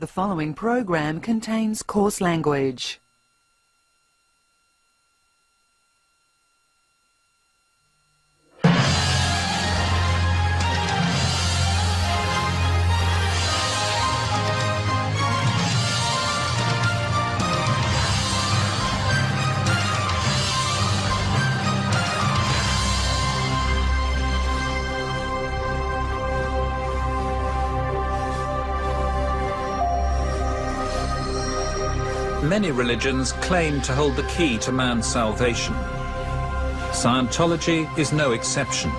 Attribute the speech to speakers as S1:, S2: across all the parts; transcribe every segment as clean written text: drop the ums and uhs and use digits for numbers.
S1: The following program contains coarse language.
S2: Many religions claim to hold the key to man's salvation. Scientology is no exception.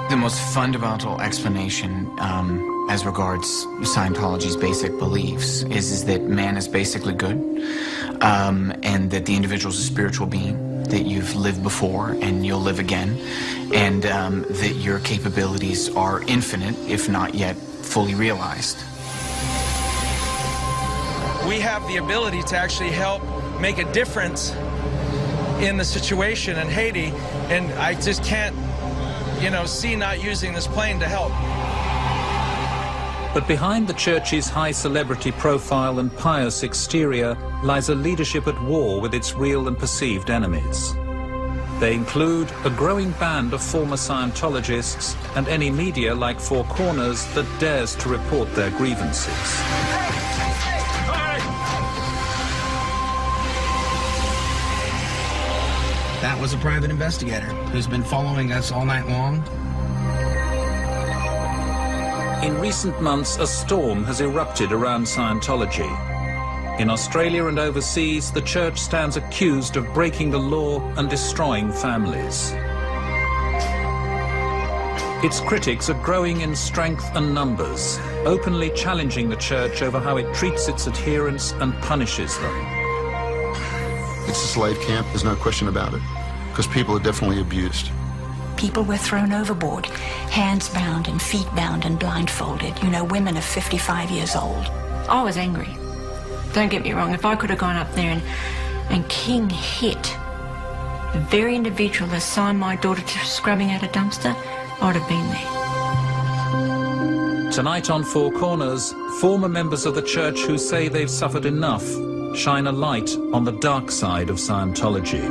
S3: The most fundamental explanation as regards Scientology's basic beliefs is that man is basically good, and that the individual is a spiritual being, that you've lived before and you'll live again, and that your capabilities are infinite, if not yet fully realized.
S4: We have the ability to actually help make a difference in the situation in Haiti, and I just can't, see not using this plane to help.
S2: But behind the church's high celebrity profile and pious exterior lies a leadership at war with its real and perceived enemies. They include a growing band of former Scientologists and any media like Four Corners that dares to report their grievances.
S5: That was a private investigator who's been following us all night long.
S2: In recent months, a storm has erupted around Scientology. In Australia and overseas, the church stands accused of breaking the law and destroying families. Its critics are growing in strength and numbers, openly challenging the church over how it treats its adherents and punishes them.
S6: It's a slave camp, there's no question about it, because people are definitely abused.
S7: People were thrown overboard, hands bound and feet bound and blindfolded. Women of 55 years old.
S8: I was angry. Don't get me wrong, if I could have gone up there and King hit the very individual that signed my daughter to scrubbing out a dumpster, I would have been there.
S2: Tonight on Four Corners, former members of the church who say they've suffered enough shine a light on the dark side of Scientology.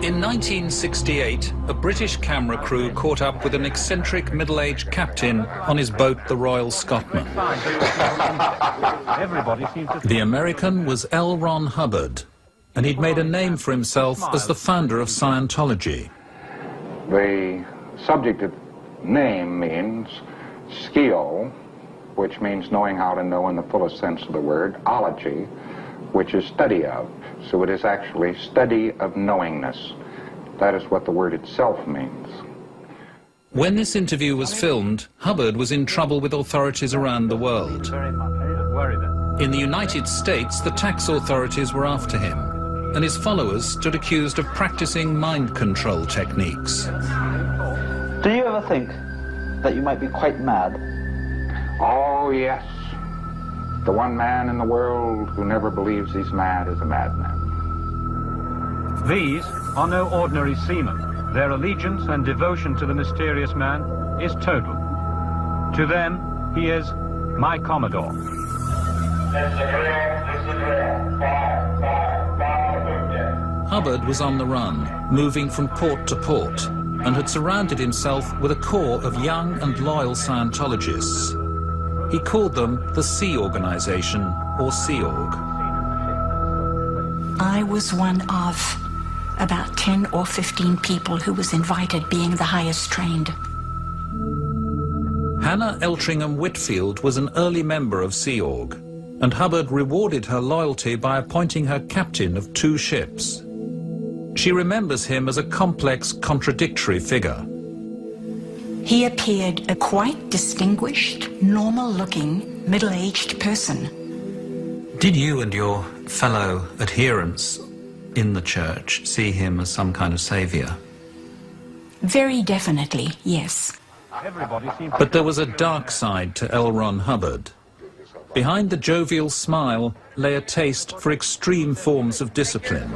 S2: In 1968, a British camera crew caught up with an eccentric middle-aged captain on his boat, the Royal Scotsman. The American was L. Ron Hubbard, and he'd made a name for himself as the founder of Scientology.
S9: The subject name means skio, which means knowing how to know in the fullest sense of the word, ology, which is study of. So it is actually study of knowingness. That is what the word itself means.
S2: When this interview was filmed, Hubbard was in trouble with authorities around the world. In the United States, the tax authorities were after him, and his followers stood accused of practicing mind control techniques.
S10: Do you ever think that you might be quite mad?
S9: Oh, yes. The one man in the world who never believes he's mad is a madman.
S11: These are no ordinary seamen. Their allegiance and devotion to the mysterious man is total. To them, he is my Commodore.
S2: Hubbard was on the run, moving from port to port, and had surrounded himself with a core of young and loyal Scientologists. He called them the Sea Organization, or Sea Org.
S7: I was one of about 10 or 15 people who was invited, being the highest trained.
S2: Hannah Eltringham Whitfield was an early member of Sea Org, and Hubbard rewarded her loyalty by appointing her captain of 2 ships. She remembers him as a complex, contradictory figure.
S7: He appeared a quite distinguished, normal-looking, middle-aged person.
S2: Did you and your fellow adherents in the church see him as some kind of savior?
S7: Very definitely, yes.
S2: But there was a dark side to L. Ron Hubbard. behind the jovial smile lay a taste for extreme forms of discipline.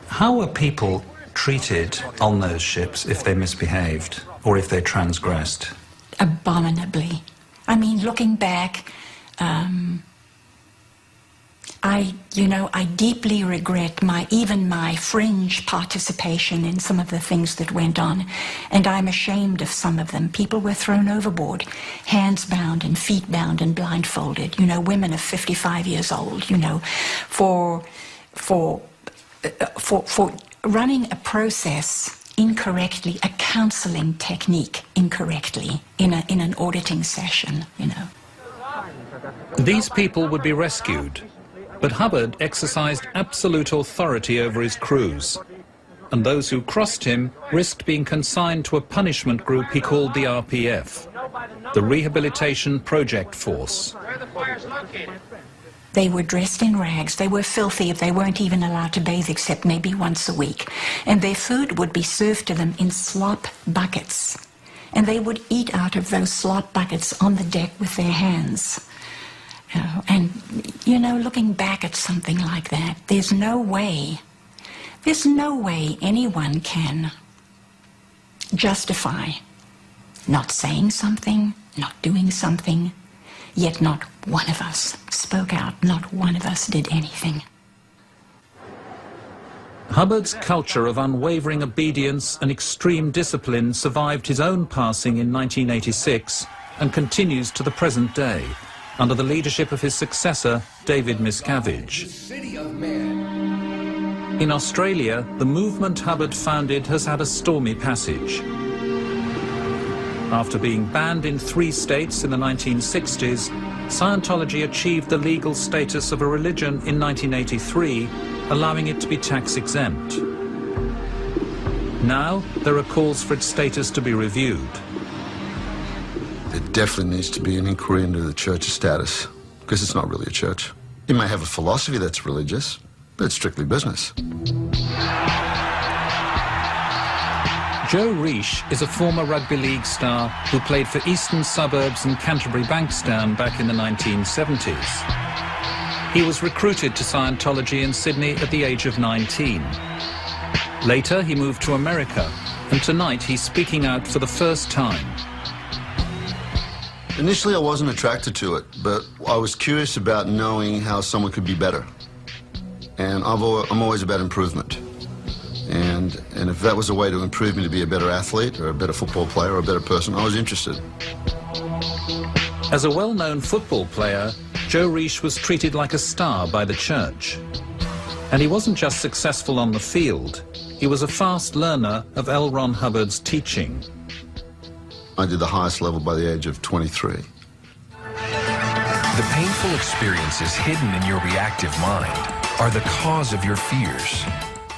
S2: How were people treated on those ships if they misbehaved or if they transgressed?
S7: Abominably. I mean, looking back, I deeply regret even my fringe participation in some of the things that went on, and I'm ashamed of some of them. People were thrown overboard, hands bound and feet bound and blindfolded. Women of 55 years old. For running a process incorrectly, a counseling technique incorrectly in an auditing session.
S2: These people would be rescued. But Hubbard exercised absolute authority over his crews, and those who crossed him risked being consigned to a punishment group he called the RPF, the Rehabilitation Project Force.
S7: They were dressed in rags, they were filthy, they weren't even allowed to bathe except maybe once a week, and their food would be served to them in slop buckets, and they would eat out of those slop buckets on the deck with their hands. And, looking back at something like that, there's no way anyone can justify not saying something, not doing something, yet not one of us spoke out, not one of us did anything.
S2: Hubbard's culture of unwavering obedience and extreme discipline survived his own passing in 1986 and continues to the present day, under the leadership of his successor, David Miscavige. In Australia, the movement Hubbard founded has had a stormy passage. After being banned in 3 states in the 1960s, Scientology achieved the legal status of a religion in 1983, allowing it to be tax-exempt. Now, there are calls for its status to be reviewed.
S6: There definitely needs to be an inquiry into the church's status, because it's not really a church. It may have a philosophy that's religious, but it's strictly business.
S2: Joe Reish is a former rugby league star who played for Eastern Suburbs and Canterbury Bankstown back in the 1970s. He was recruited to Scientology in Sydney at the age of 19. Later, he moved to America, and tonight he's speaking out for the first time.
S6: Initially, I wasn't attracted to it, but I was curious about knowing how someone could be better. And I'm always about improvement. And if that was a way to improve me to be a better athlete or a better football player or a better person, I was interested.
S2: As a well-known football player, Joe Reish was treated like a star by the church. And he wasn't just successful on the field, he was a fast learner of L. Ron Hubbard's teaching.
S6: I did the highest level by the age of 23.
S12: The painful experiences hidden in your reactive mind are the cause of your fears.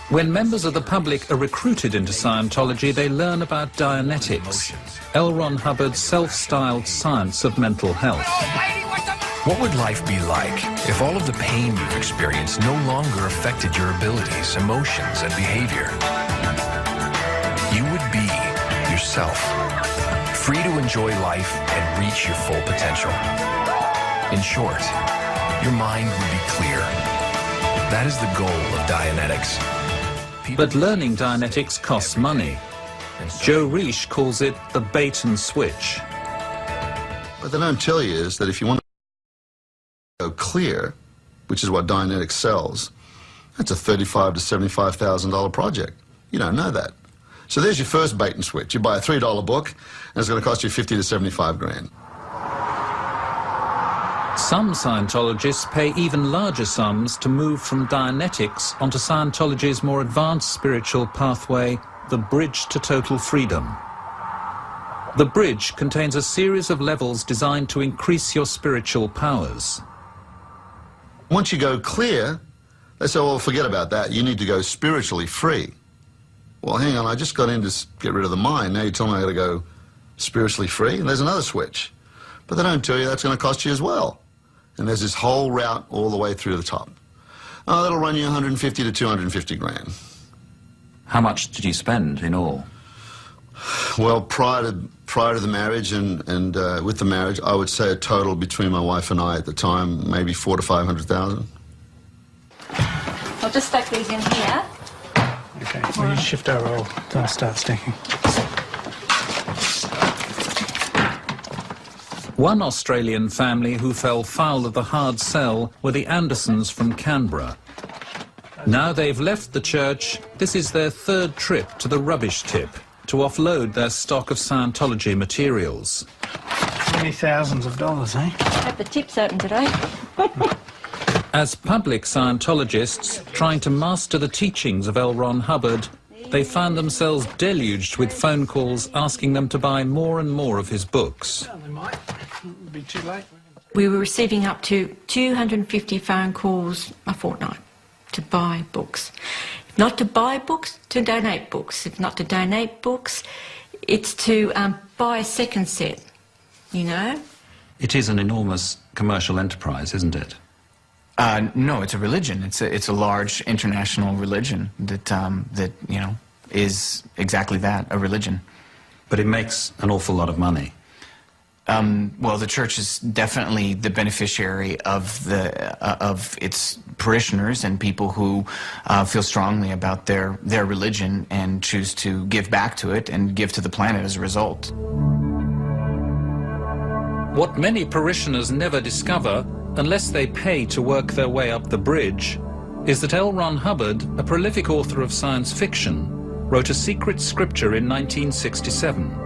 S2: When members of the public are recruited into Scientology, they learn about Dianetics, L. Ron Hubbard's self-styled science of mental health.
S12: What would life be like if all of the pain you've experienced no longer affected your abilities, emotions, and behavior? You would be yourself, free to enjoy life and reach your full potential. In short, your mind would be clear. That is the goal of Dianetics.
S2: But learning Dianetics costs money. Joe Reish calls it the bait and switch.
S6: What they don't tell you is that if you want to go clear, which is what Dianetics sells, that's a $35,000 to $75,000 project. You don't know that. So there's your first bait and switch. You buy a $3 book, and it's going to cost you 50 to 75 grand.
S2: Some Scientologists pay even larger sums to move from Dianetics onto Scientology's more advanced spiritual pathway, the Bridge to Total Freedom. The Bridge contains a series of levels designed to increase your spiritual powers.
S6: Once you go clear, they say, well, forget about that. You need to go spiritually free. Well, hang on, I just got in to get rid of the mind. Now you're telling me I got to go spiritually free? And there's another switch. But they don't tell you that's going to cost you as well. And there's this whole route all the way through the top. Oh, that'll run you 150 to 250 grand.
S2: How much did you spend in all?
S6: Well, prior to the marriage and with the marriage, I would say a total between my wife and I at the time, maybe $400,000 to $500,000.
S8: I'll just stack these in here.
S5: Okay, will you shift over, I'll start stacking.
S2: One Australian family who fell foul of the hard sell were the Andersons from Canberra. Now they've left the church, this is their third trip to the rubbish tip to offload their stock of Scientology materials.
S5: Many thousands of dollars, eh?
S8: Have the tips open today.
S2: As public Scientologists trying to master the teachings of L. Ron Hubbard, they found themselves deluged with phone calls asking them to buy more and more of his books.
S5: Well, they might. It'll be too late.
S8: We were receiving up to 250 phone calls a fortnight to buy books. If not to buy books, to donate books. If not to donate books, it's to buy a second set, you know?
S2: It is an enormous commercial enterprise, isn't it?
S3: No, it's a religion. It's a large international religion that you know, is exactly that, a religion.
S2: But it makes an awful lot of money.
S3: Well, the church is definitely the beneficiary of its parishioners and people who feel strongly about their religion and choose to give back to it and give to the planet as a result.
S2: What many parishioners never discover, unless they pay to work their way up the bridge, is that L. Ron Hubbard, a prolific author of science fiction, wrote a secret scripture in 1967.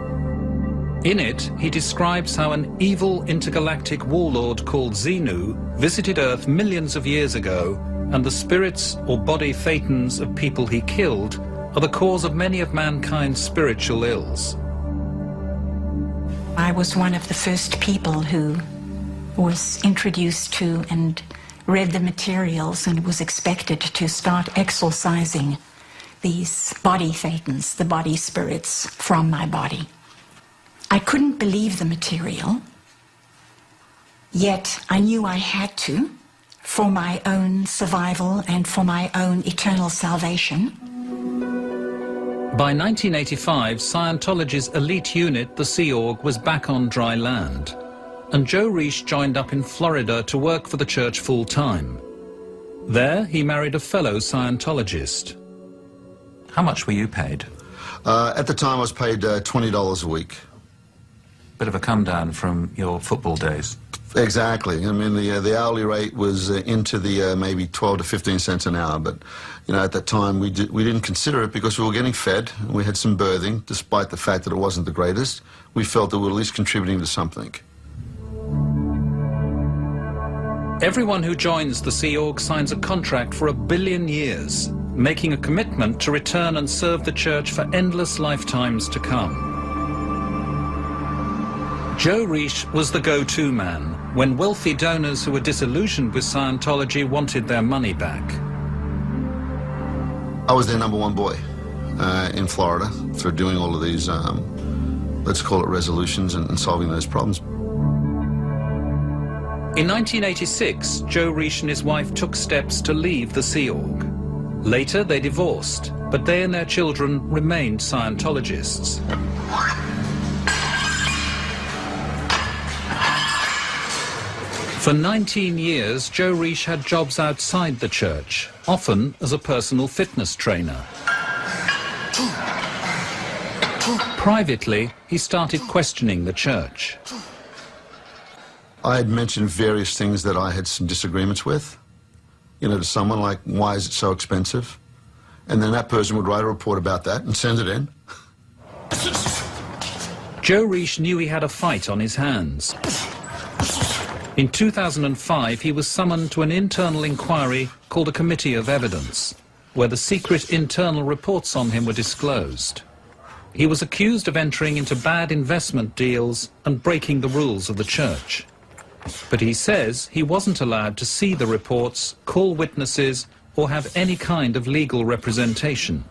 S2: In it, he describes how an evil intergalactic warlord called Xenu visited Earth millions of years ago, and the spirits or body thetans of people he killed are the cause of many of mankind's spiritual ills.
S7: I was one of the first people who was introduced to and read the materials and was expected to start exorcising these body thetans, the body spirits, from my body. I couldn't believe the material, yet I knew I had to for my own survival and for my own eternal salvation.
S2: By 1985, Scientology's elite unit, the Sea Org, was back on dry land, and Joe Reish joined up in Florida to work for the church full-time. There, he married a fellow Scientologist. How much were you paid?
S6: At the time, I was paid $20 a week.
S2: Bit of a come down from your football days.
S6: Exactly. I mean, the hourly rate was into the maybe 12 to 15 cents an hour, but you know, at that time we didn't consider it because we were getting fed and we had some birthing, despite the fact that it wasn't the greatest. We felt that we were at least contributing to something.
S2: Everyone who joins the Sea Org signs a contract for 1 billion years, making a commitment to return and serve the church for endless lifetimes to come. Joe Reish was the go-to man when wealthy donors who were disillusioned with Scientology wanted their money back.
S6: I was their #1 boy in Florida for doing all of these, let's call it resolutions and solving those problems.
S2: In 1986, Joe Reish and his wife took steps to leave the Sea Org. Later, they divorced, but they and their children remained Scientologists. For 19 years, Joe Reish had jobs outside the church, often as a personal fitness trainer. Privately, he started questioning the church.
S6: I had mentioned various things that I had some disagreements with, you know, to someone like, why is it so expensive? And then that person would write a report about that and send it in.
S2: Joe Reish knew he had a fight on his hands. In 2005, he was summoned to an internal inquiry called a Committee of Evidence, where the secret internal reports on him were disclosed. He was accused of entering into bad investment deals and breaking the rules of the church. But he says he wasn't allowed to see the reports, call witnesses, or have any kind of legal representation.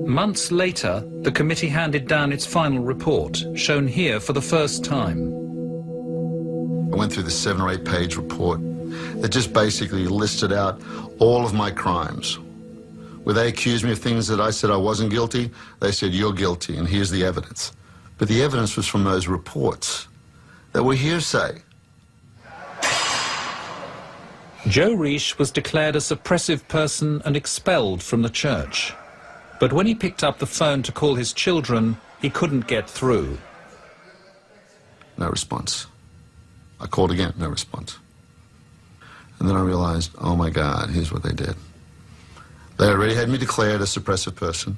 S2: Months later, the committee handed down its final report, shown here for the first time.
S6: I went through the 7 or 8 page report that just basically listed out all of my crimes, where they accused me of things that I said I wasn't guilty. They said, you're guilty, and here's the evidence. But the evidence was from those reports that were hearsay.
S2: Joe Reish was declared a suppressive person and expelled from the church. But when he picked up the phone to call his children, he couldn't get through.
S6: No response. I called again, no response. And then I realized, oh my God, here's what they did. They already had me declared a suppressive person.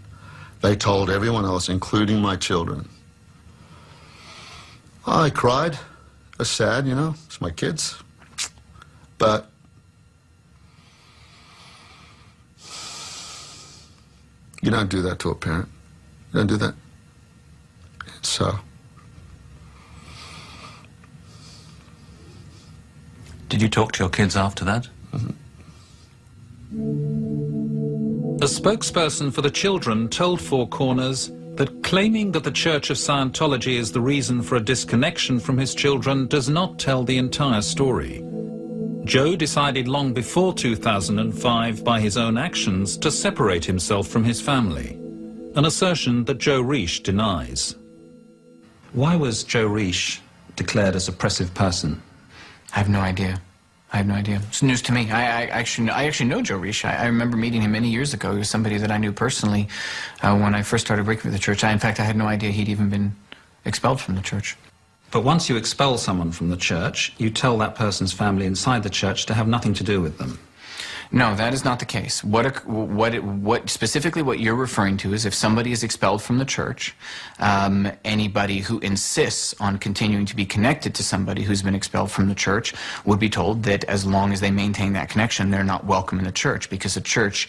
S6: They told everyone else, including my children. I cried. It was sad, you know, it's my kids. But you don't do that to a parent. You don't do that. So.
S2: Did you talk to your kids after that?
S6: Mm-hmm.
S2: A spokesperson for the children told Four Corners that claiming that the Church of Scientology is the reason for a disconnection from his children does not tell the entire story. Joe decided long before 2005 by his own actions to separate himself from his family, an assertion that Joe Reish denies. Why was Joe Reish declared a suppressive person?
S3: I have no idea. I have no idea. It's news to me. I actually know Joe Reish. I remember meeting him many years ago. He was somebody that I knew personally when I first started working for the church. In fact, I had no idea he'd even been expelled from the church.
S2: But once you expel someone from the church, you tell that person's family inside the church to have nothing to do with them.
S3: No, that is not the case. What specifically what you're referring to is if somebody is expelled from the church, anybody who insists on continuing to be connected to somebody who's been expelled from the church would be told that as long as they maintain that connection, they're not welcome in the church, because a church,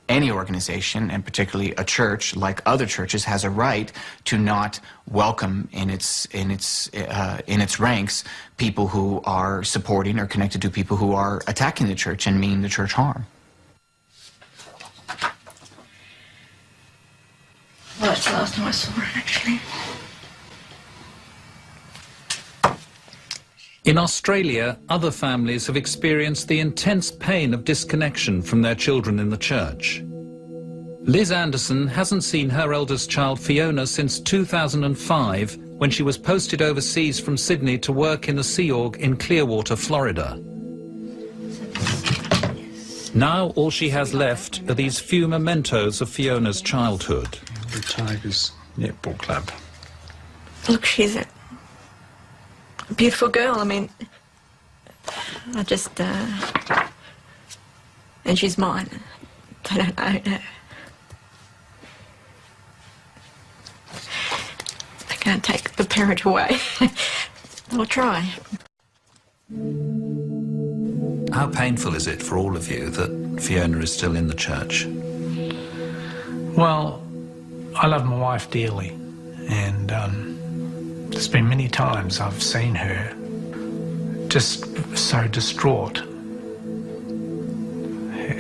S3: any organization, and particularly a church, like other churches, has a right to not welcome in its ranks people who are supporting or connected to people who are attacking the church and mean the church harm.
S8: Well, that's the last time I saw her, actually.
S2: In Australia, other families have experienced the intense pain of disconnection from their children in the church. Liz Anderson hasn't seen her eldest child Fiona since 2005, when she was posted overseas from Sydney to work in the Sea Org in Clearwater, Florida. Now all she has left are these few mementos of Fiona's childhood.
S13: The Tigers Netball Club.
S8: Look, she's a beautiful girl. I mean, I just, and she's mine. I don't know. I can't take the parent away. I'll try.
S2: How painful is it for all of you that Fiona is still in the church?
S13: Well, I love my wife dearly, and there's been many times I've seen her just so distraught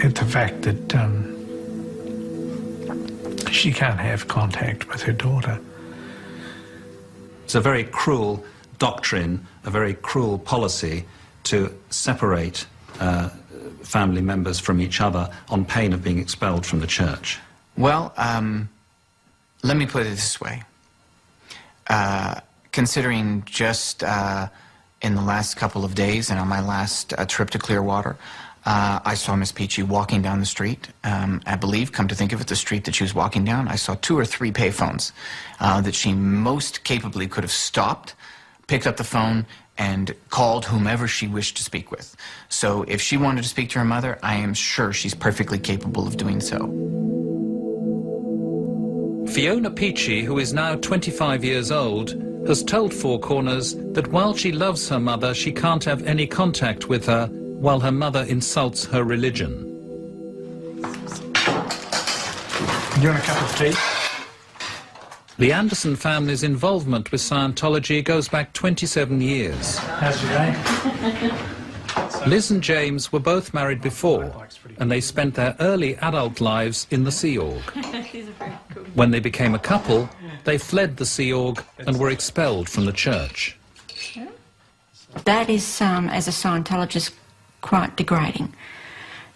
S13: at the fact that she can't have contact with her daughter.
S2: It's a very cruel doctrine, a very cruel policy to separate family members from each other on pain of being expelled from the church.
S3: Well, let me put it this way. Considering just in the last couple of days and on my last trip to Clearwater, I saw Miss Peachy walking down the street. I believe, come to think of it, the street that she was walking down, I saw 2 or 3 payphones that she most capably could have stopped, picked up the phone, and called whomever she wished to speak with. So if she wanted to speak to her mother, I am sure she's perfectly capable of doing so.
S2: Fiona Peachy, who is now 25 years old, has told Four Corners that while she loves her mother, she can't have any contact with her while her mother insults her religion.
S13: You want a cup of tea?
S2: The Anderson family's involvement with Scientology goes back 27 years.
S13: How's your day?
S2: Liz and James were both married before, and they spent their early adult lives in the Sea Org. When they became a couple, they fled the Sea Org and were expelled from the church.
S8: That is, as a Scientologist, quite degrading.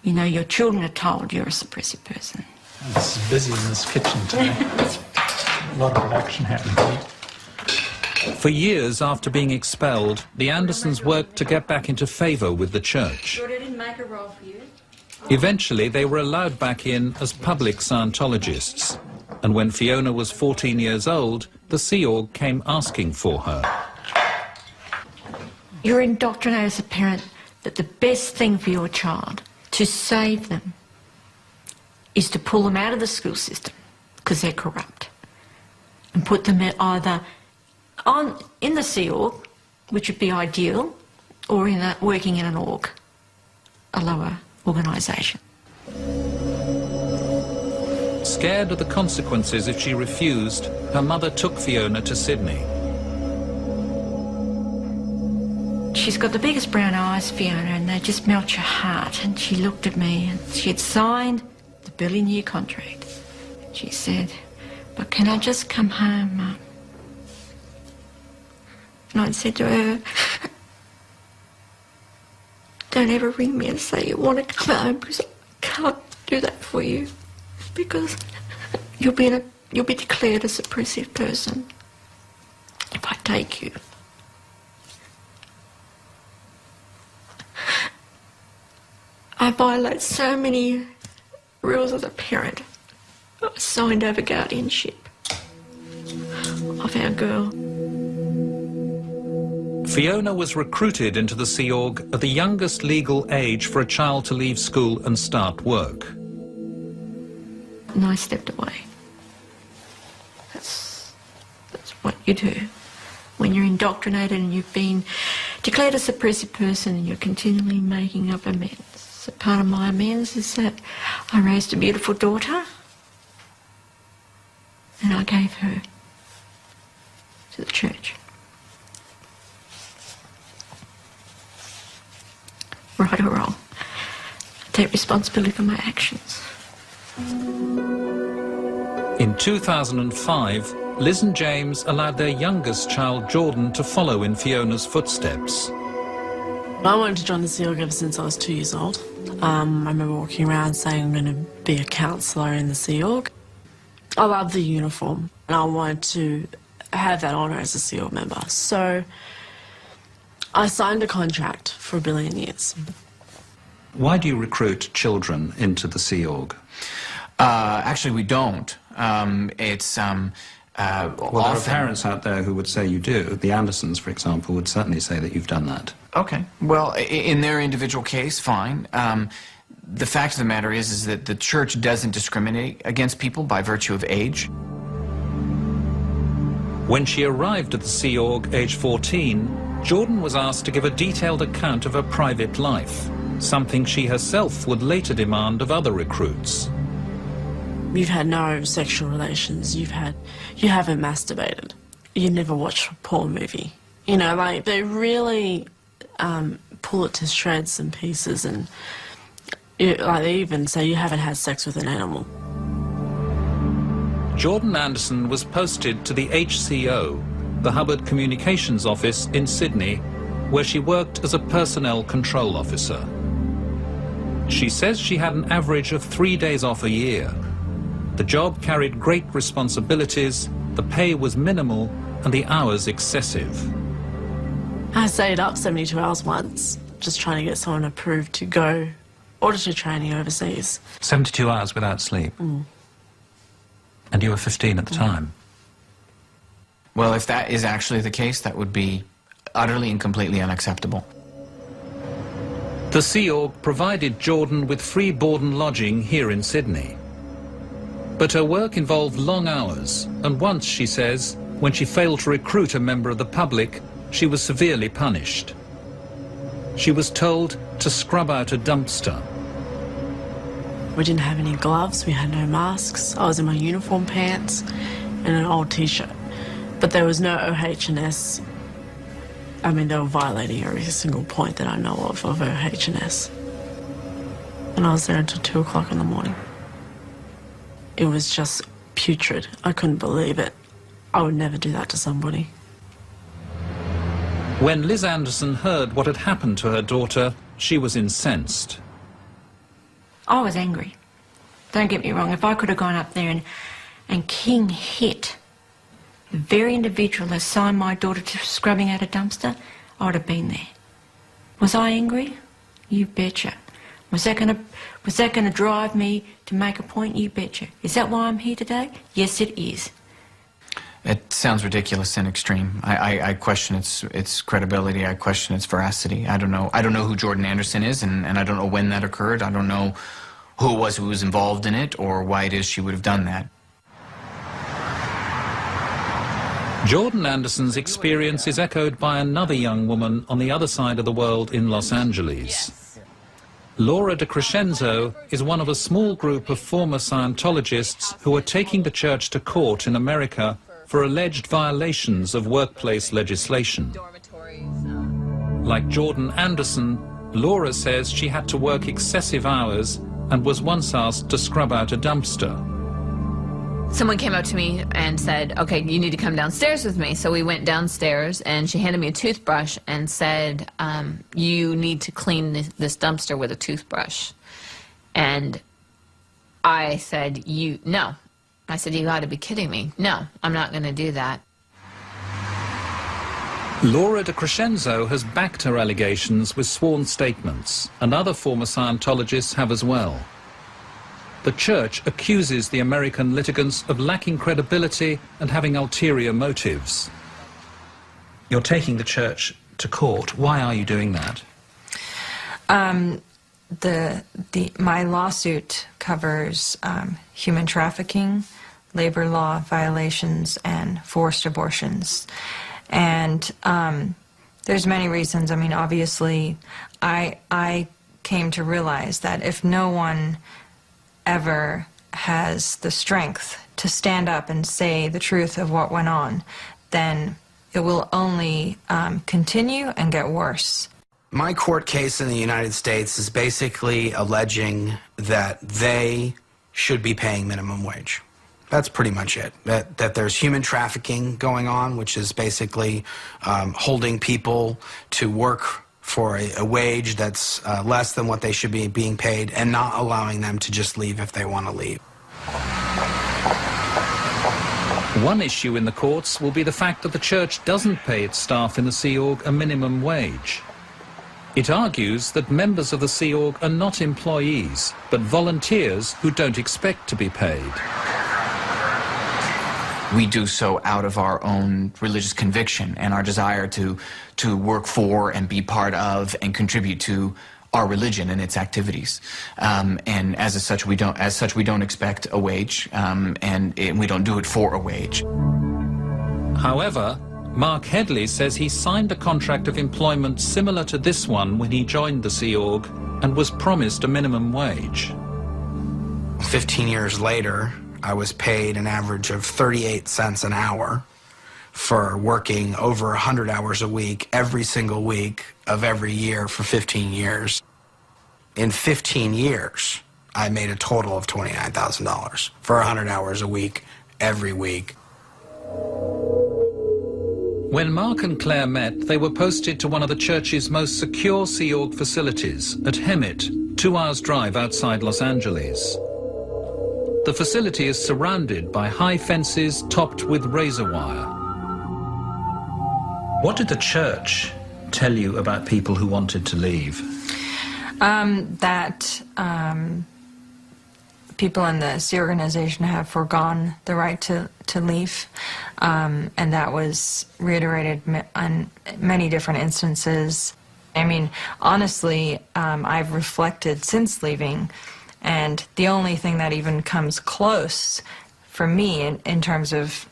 S8: You know, your children are told you're a suppressive person.
S13: This is busy in this kitchen today. A lot of production happening here.
S2: For years after being expelled, the Andersons worked to get back into favour with the church. Eventually, they were allowed back in as public Scientologists. And when Fiona was 14 years old, the Sea Org came asking for her.
S8: You're indoctrinated as a parent that the best thing for your child to save them is to pull them out of the school system because they're corrupt and put them either in the Sea Org, which would be ideal, or working in an org, a lower organisation.
S2: Scared of the consequences if she refused, her mother took Fiona to Sydney.
S8: She's got the biggest brown eyes, Fiona, and they just melt your heart. And she looked at me, and she had signed the billion-year contract. She said, "But can I just come home, Mum?" And I said to her, "Don't ever ring me and say you want to come home, because I can't do that for you, because you'll be declared a suppressive person if I take you." I violate so many rules as a parent. I signed over guardianship of our girl.
S2: Fiona was recruited into the Sea Org at the youngest legal age for a child to leave school and start work.
S8: And I stepped away. That's what you do. When you're indoctrinated and you've been declared a suppressive person and you're continually making up amends. So part of my amends is that I raised a beautiful daughter and I gave her to the church. Right or wrong, I take responsibility for my actions.
S2: In 2005, Liz and James allowed their youngest child, Jordan, to follow in Fiona's footsteps.
S14: I wanted to join the Sea Org ever since I was 2 years old. I remember walking around saying I'm going to be a counsellor in the Sea Org. I love the uniform and I wanted to have that honour as a Sea Org member. So I signed a contract for 1 billion years.
S2: Why do you recruit children into the Sea Org?
S3: Actually, we don't.
S2: Well, there are parents out there who would say you do. The Andersons, for example, would certainly say that you've done that.
S3: Okay. Well, in their individual case, fine. The fact of the matter is that the church doesn't discriminate against people by virtue of age.
S2: When she arrived at the Sea Org, age 14, Jordan was asked to give a detailed account of her private life, something she herself would later demand of other recruits.
S14: You've had no sexual relations, you haven't masturbated, you never watched a porn movie. You know, like, they really pull it to shreds and pieces, and like, they even say you haven't had sex with an animal.
S2: Jordan Anderson was posted to the HCO, the Hubbard Communications Office in Sydney, where she worked as a personnel control officer. She says she had an average of 3 days off a year. The job carried great responsibilities, the pay was minimal, and the hours excessive.
S14: I stayed up 72 hours once, just trying to get someone approved to go auditor training overseas.
S2: 72 hours without sleep?
S14: Mm.
S2: And you were 15 at the time?
S3: Well, if that is actually the case, that would be utterly and completely unacceptable.
S2: The Sea Org provided Jordan with free board and lodging here in Sydney. But her work involved long hours, and once, she says, when she failed to recruit a member of the public, she was severely punished. She was told to scrub out a dumpster.
S14: We didn't have any gloves, we had no masks. I was in my uniform pants and an old t-shirt. But there was no OH&S. I mean, they were violating every single point that I know of OH&S. And I was there until 2 o'clock in the morning. It was just putrid. I couldn't believe it. I would never do that to somebody.
S2: When Liz Anderson heard what had happened to her daughter, she was incensed.
S8: I was angry. Don't get me wrong, if I could have gone up there and king hit the very individual that signed my daughter to scrubbing out a dumpster, I would have been there. Was I angry? You betcha. Was that gonna drive me to make a point? You betcha. Is that why I'm here today? Yes, it is.
S3: It sounds ridiculous and extreme. I question its credibility. I question its veracity. I don't know who Jordan Anderson is, and I don't know when that occurred. I don't know who it was who was involved in it or why it is she would have done that.
S2: Jordan Anderson's experience is echoed by another young woman on the other side of the world in Los Angeles. Laura DeCrescenzo is one of a small group of former Scientologists who are taking the church to court in America for alleged violations of workplace legislation. Like Jordan Anderson, Laura says she had to work excessive hours and was once asked to scrub out a dumpster.
S15: Someone came up to me and said, okay, you need to come downstairs with me. So we went downstairs and she handed me a toothbrush and said, you need to clean this dumpster with a toothbrush. And I said, no. I said, you got to be kidding me. No, I'm not going to do that.
S2: Laura DeCrescenzo has backed her allegations with sworn statements, and other former Scientologists have as well. The church accuses the American litigants of lacking credibility and having ulterior motives. You're taking the church to court. Why are you doing that?
S16: My lawsuit covers human trafficking, labor law violations, and forced abortions. And there's many reasons. I mean, obviously, I came to realize that if no one ever has the strength to stand up and say the truth of what went on, then it will only continue and get worse.
S5: My court case in the United States is basically alleging that they should be paying minimum wage. That's pretty much it. That there's human trafficking going on, which is basically holding people to work for a wage that's less than what they should be being paid and not allowing them to just leave if they want to leave.
S2: One issue in the courts will be the fact that the church doesn't pay its staff in the Sea Org a minimum wage. It argues that members of the Sea Org are not employees, but volunteers who don't expect to be paid.
S3: We do so out of our own religious conviction and our desire to work for and be part of and contribute to our religion and its activities. And as such, we don't expect a wage, and we don't do it for a wage.
S2: However, Mark Headley says he signed a contract of employment similar to this one when he joined the Sea Org and was promised a minimum wage.
S5: 15 years later, I was paid an average of 38 cents an hour for working over 100 hours a week, every single week of every year for 15 years. In 15 years, I made a total of $29,000 for 100 hours a week, every week.
S2: When Mark and Claire met, they were posted to one of the church's most secure Sea Org facilities at Hemet, 2 hours' drive outside Los Angeles. The facility is surrounded by high fences topped with razor wire. What did the church tell you about people who wanted to leave?
S16: That people in the Sea organization have foregone the right to leave, and that was reiterated on many different instances. I mean, honestly, I've reflected since leaving, and the only thing that even comes close for me in terms of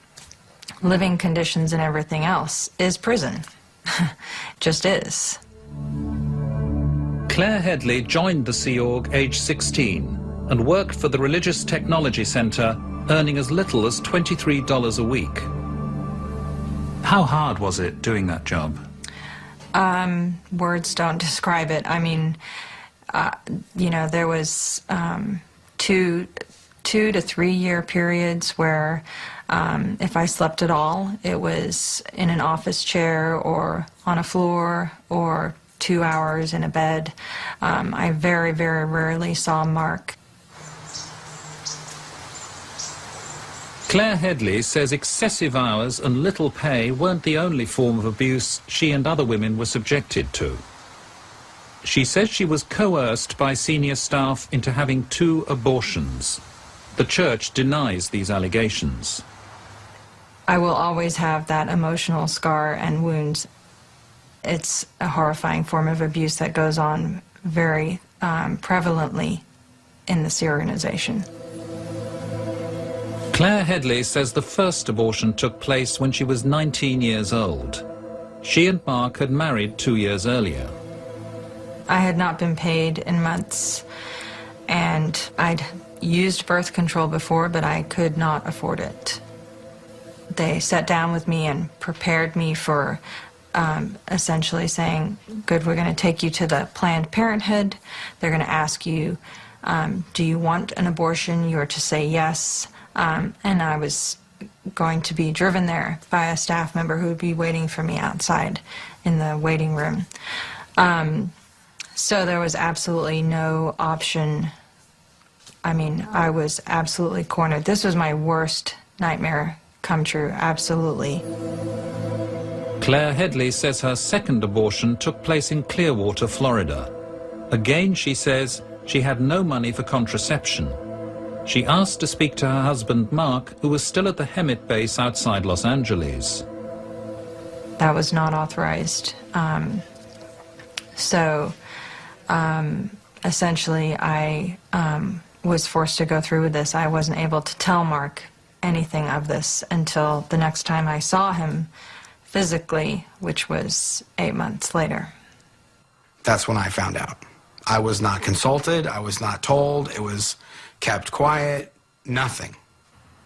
S16: living conditions and everything else is prison. Just is.
S2: Claire Headley joined the Sea Org aged 16 and worked for the Religious Technology Center, earning as little as $23 a week. How hard was it doing that job?
S16: Words don't describe it. I mean, you know, there was 2 to 3 year periods where if I slept at all, it was in an office chair or on a floor or 2 hours in a bed. I very, very rarely saw Mark.
S2: Claire Headley says excessive hours and little pay weren't the only form of abuse she and other women were subjected to. She says she was coerced by senior staff into having 2 abortions. The church denies these allegations.
S16: I will always have that emotional scar and wounds. It's a horrifying form of abuse that goes on very prevalently in this organization.
S2: Claire Headley says the first abortion took place when she was 19 years old. She and Mark had married 2 years earlier.
S16: I had not been paid in months, and I'd used birth control before, but I could not afford it. They sat down with me and prepared me for essentially saying, good, we're going to take you to the Planned Parenthood. They're going to ask you, do you want an abortion? You are to say yes. And I was going to be driven there by a staff member who would be waiting for me outside in the waiting room. So there was absolutely no option. I mean, I was absolutely cornered. This was my worst nightmare come true, absolutely.
S2: Claire Headley says her second abortion took place in Clearwater, Florida. Again, she says she had no money for contraception. She asked to speak to her husband, Mark, who was still at the Hemet base outside Los Angeles.
S16: That was not authorized. Essentially, I was forced to go through with this. I wasn't able to tell Mark anything of this until the next time I saw him physically, which was 8 months later.
S5: That's when I found out. I was not consulted, I was not told, it was kept quiet, nothing.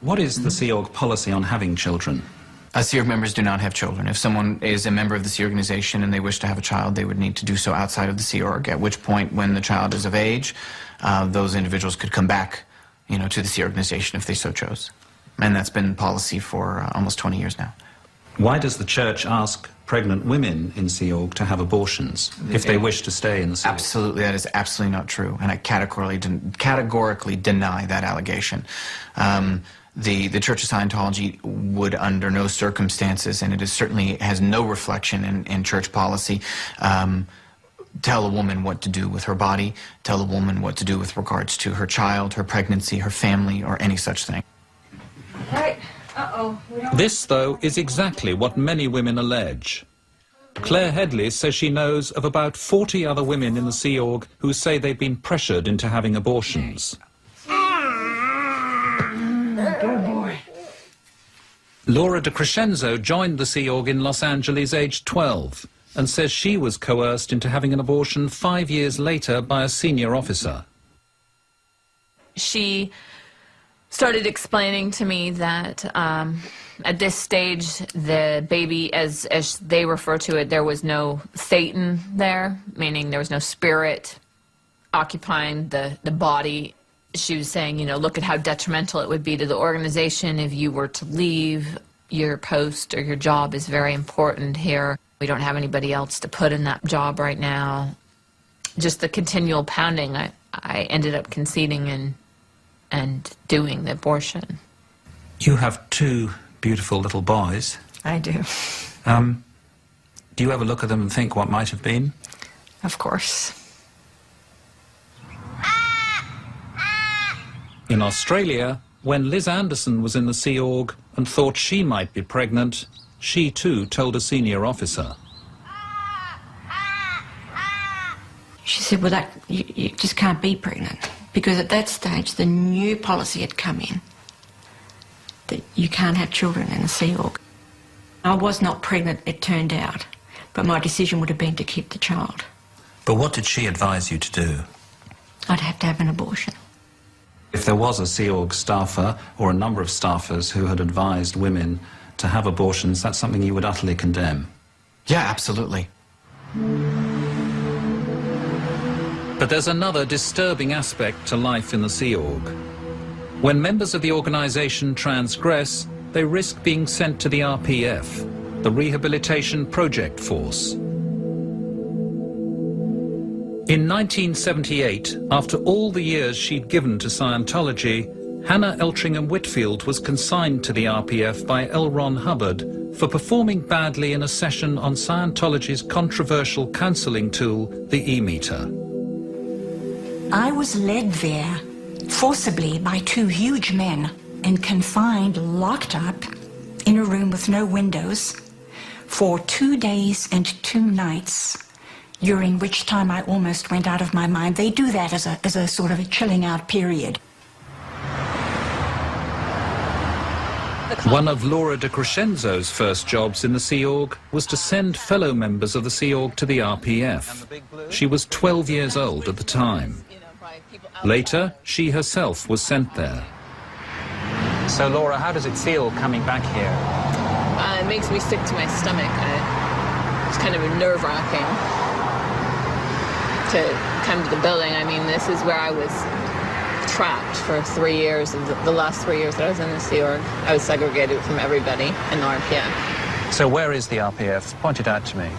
S2: What is the Sea Org policy on having children?
S3: Sea Org members do not have children. If someone is a member of the Sea organization and they wish to have a child, they would need to do so outside of the Sea Org, at which point, when the child is of age, those individuals could come back, to the Sea organization if they so chose. And that's been policy for almost 20 years now.
S2: Why does the church ask pregnant women in Sea Org to have abortions if they wish to stay in the Sea Org?
S3: Absolutely, that is absolutely not true, and I categorically deny that allegation. The Church of Scientology would, under no circumstances, and it is certainly has no reflection in church policy, tell a woman what to do with her body, tell a woman what to do with regards to her child, her pregnancy, her family, or any such thing.
S16: Right.
S2: This, though, is exactly what many women allege. Claire Headley says she knows of about 40 other women in the Sea Org who say they've been pressured into having abortions.
S16: Good boy.
S2: Laura DeCrescenzo joined the Sea Org in Los Angeles aged 12 and says she was coerced into having an abortion 5 years later by a senior officer.
S15: She started explaining to me that at this stage, the baby, as they refer to it, there was no Satan there, meaning there was no spirit occupying the body. She was saying, look at how detrimental it would be to the organization if you were to leave. Your post or your job is very important here. We don't have anybody else to put in that job right now. Just the continual pounding, I ended up conceding and doing the abortion.
S2: You have 2 beautiful little boys.
S16: I do.
S2: Do you ever look at them and think what might have been?
S16: Of course.
S2: In Australia, when Liz Anderson was in the Sea Org and thought she might be pregnant, she too told a senior officer.
S8: She said, well, you just can't be pregnant. Because at that stage, the new policy had come in that you can't have children in the Sea Org. I was not pregnant, it turned out, but my decision would have been to keep the child.
S2: But what did she advise you to do?
S8: I'd have to have an abortion.
S2: If there was a Sea Org staffer or a number of staffers who had advised women to have abortions, that's something you would utterly condemn?
S3: Yeah, absolutely.
S2: But there's another disturbing aspect to life in the Sea Org. When members of the organization transgress, they risk being sent to the RPF, the Rehabilitation Project Force. In 1978, after all the years she'd given to Scientology, Hannah Eltringham-Whitfield was consigned to the RPF by L. Ron Hubbard for performing badly in a session on Scientology's controversial counseling tool, the E-meter.
S7: I was led there forcibly by two huge men and confined, locked up in a room with no windows for 2 days and 2 nights, during which time I almost went out of my mind. They do that as a sort of a chilling out period.
S2: One of Laura de Crescenzo's first jobs in the Sea Org was to send fellow members of the Sea Org to the RPF. She was 12 years old at the time. Later, she herself was sent there.
S17: So, Laura, how does it feel coming back here?
S15: It makes me sick to my stomach. It's kind of nerve-wracking to come to the building. I mean, this is where I was trapped for 3 years, the last 3 years that I was in the Sea Org. I was segregated from everybody in the RPF.
S17: So where is the RPF? Point it out to me.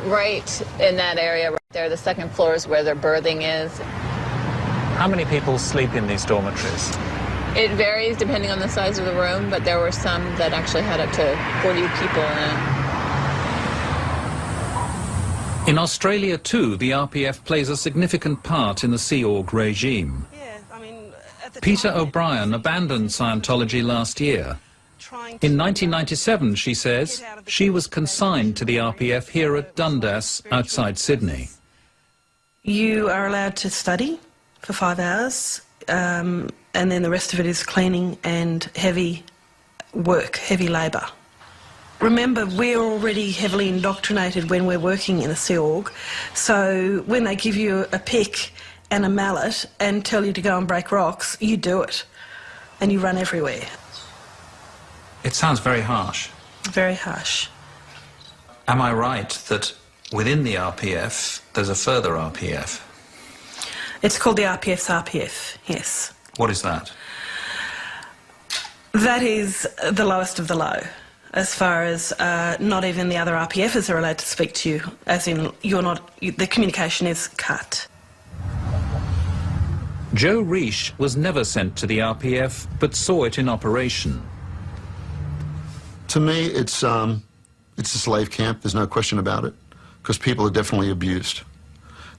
S15: Right in that area right there. The second floor is where their berthing is.
S17: How many people sleep in these dormitories?
S15: It varies depending on the size of the room, but there were some that actually had up to 40 people in it.
S2: In Australia, too, the RPF plays a significant part in the Sea Org regime. Peter O'Brien abandoned Scientology last year. In 1997, she says, she was consigned to the RPF here at Dundas, outside Sydney.
S18: You are allowed to study for 5 hours, and then the rest of it is cleaning and heavy work, heavy labour. Remember, we're already heavily indoctrinated when we're working in a Sea Org, so when they give you a pick and a mallet and tell you to go and break rocks, you do it, and you run everywhere.
S2: It sounds very harsh.
S18: Very harsh.
S2: Am I right that within the RPF, there's a further RPF?
S18: It's called the RPF's RPF, yes.
S2: What is that?
S18: That is the lowest of the low, as far as not even the other RPFers are allowed to speak to you, as in the communication is cut.
S2: Joe Reish was never sent to the RPF, but saw it in operation.
S6: To me, it's a slave camp, there's no question about it, because people are definitely abused.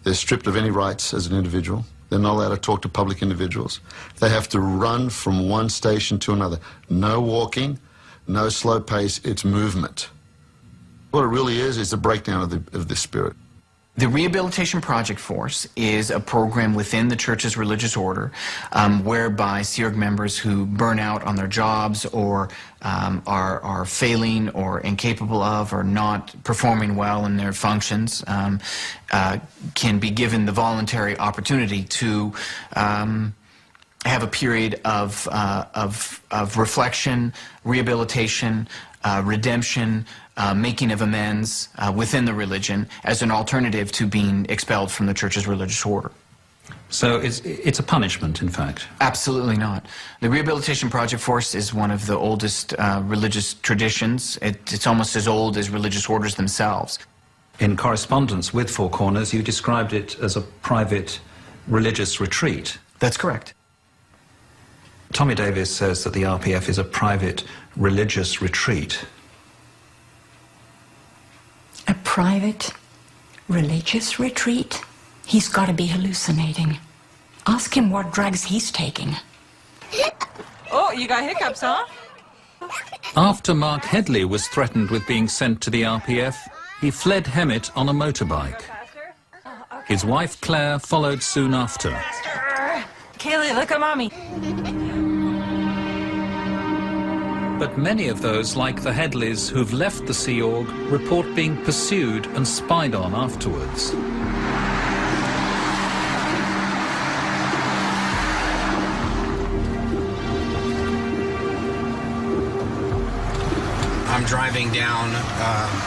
S6: They're stripped of any rights as an individual. They're not allowed to talk to public individuals. They have to run from one station to another. No walking, no slow pace, it's movement. What it really is a breakdown of the spirit.
S3: The Rehabilitation Project Force is a program within the church's religious order whereby Sea Org members who burn out on their jobs or are failing or incapable of or not performing well in their functions can be given the voluntary opportunity to have a period of reflection, rehabilitation, redemption, making of amends within the religion as an alternative to being expelled from the church's religious order.
S2: So it's a punishment, in fact?
S3: Absolutely not. The Rehabilitation Project Force is one of the oldest religious traditions. It's almost as old as religious orders themselves.
S2: In correspondence with Four Corners, you described it as a private religious retreat.
S3: That's correct.
S2: Tommy Davis says that the RPF is a private religious retreat.
S7: A private religious retreat? He's got to be hallucinating. Ask him what drugs he's taking.
S16: Oh, you got hiccups, huh?
S2: After Mark Headley was threatened with being sent to the RPF, he fled Hemet on a motorbike. His wife Claire followed soon after.
S16: Kaylee, look at Mommy.
S2: But many of those, like the Headleys who've left the Sea Org, report being pursued and spied on afterwards.
S5: I'm driving down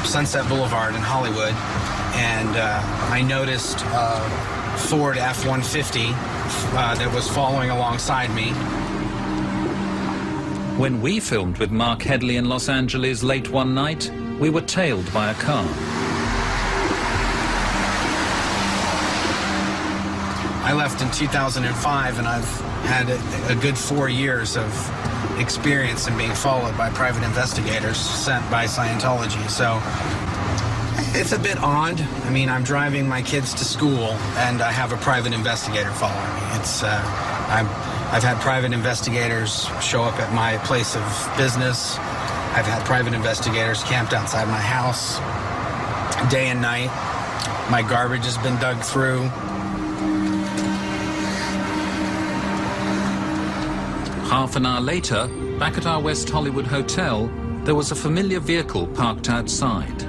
S5: Sunset Boulevard in Hollywood, and I noticed a Ford F-150 that was following alongside me.
S2: When we filmed with Mark Headley in Los Angeles late one night, we were tailed by a car.
S5: I left in 2005, and I've had a good 4 years of experience in being followed by private investigators sent by Scientology. So it's a bit odd. I mean, I'm driving my kids to school, and I have a private investigator following me. It's I've had private investigators show up at my place of business. I've had private investigators camped outside my house day and night. My garbage has been dug through.
S2: Half an hour later, back at our West Hollywood hotel, there was a familiar vehicle parked outside.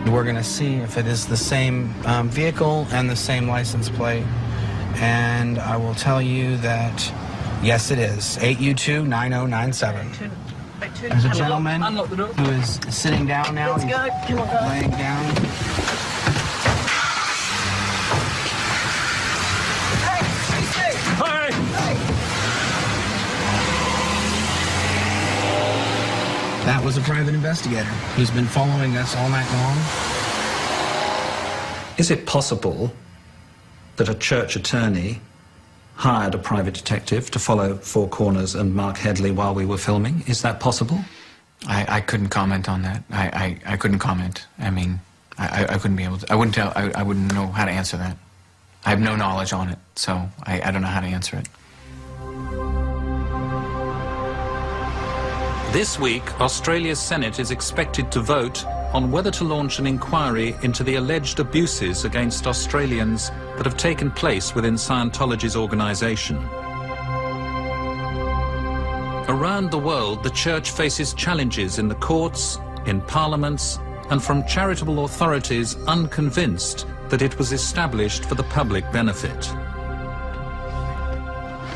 S5: We're going to see if it is the same vehicle and the same license plate. And I will tell you that, yes, it is. 8U2-9097. There's a gentleman who is sitting down now. He's laying down. That was a private investigator who's been following us all night long.
S2: Is it possible that a church attorney hired a private detective to follow Four Corners and Mark Headley while we were filming? Is that possible?
S3: I couldn't comment on that. I couldn't comment. I mean, I couldn't be able to. I wouldn't know how to answer that. I have no knowledge on it, so I don't know how to answer it.
S2: This week, Australia's Senate is expected to vote on whether to launch an inquiry into the alleged abuses against Australians that have taken place within Scientology's organisation. Around the world, the Church faces challenges in the courts, in parliaments, and from charitable authorities unconvinced that it was established for the public benefit.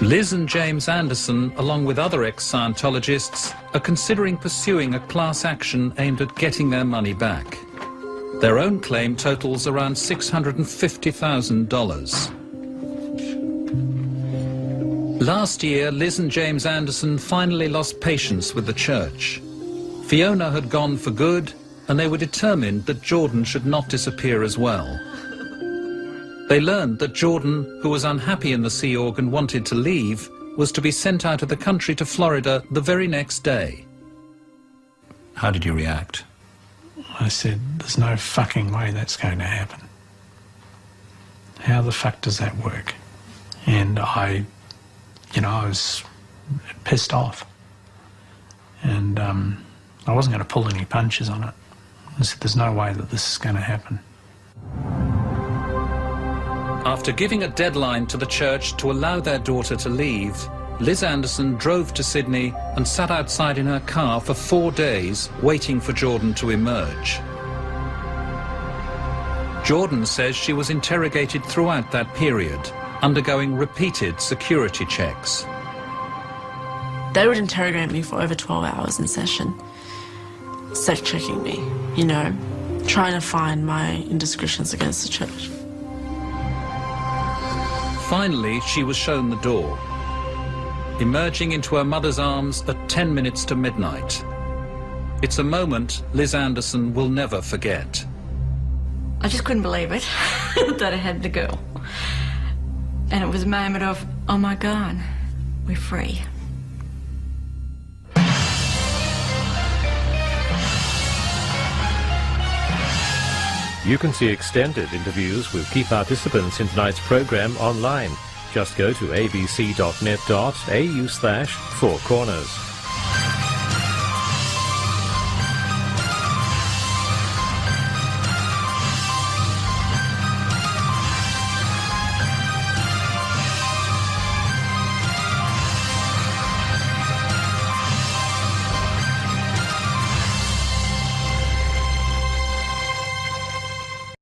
S2: Liz and James Anderson, along with other ex-Scientologists, are considering pursuing a class action aimed at getting their money back. Their own claim totals around $650,000. Last year, Liz and James Anderson finally lost patience with the church. Fiona had gone for good, and they were determined that Jordan should not disappear as well. They learned that Jordan, who was unhappy in the Sea Org and wanted to leave, was to be sent out of the country to Florida the very next day. How did you react?
S13: I said, there's no fucking way that's going to happen. How the fuck does that work? And I was pissed off. And I wasn't going to pull any punches on it. I said, there's no way that this is going to happen.
S2: After giving a deadline to the church to allow their daughter to leave, Liz Anderson drove to Sydney and sat outside in her car for 4 days, waiting for Jordan to emerge. Jordan says she was interrogated throughout that period, undergoing repeated security checks.
S14: They would interrogate me for over 12 hours in session, check-checking me, trying to find my indiscretions against the church.
S2: Finally, she was shown the door, emerging into her mother's arms at 10 minutes to midnight. It's a moment Liz Anderson will never forget.
S8: I just couldn't believe it, that I had the girl. And it was a moment of, oh my God, we're free.
S19: You can see extended interviews with key participants in tonight's programme online. Just go to abc.net.au/4corners.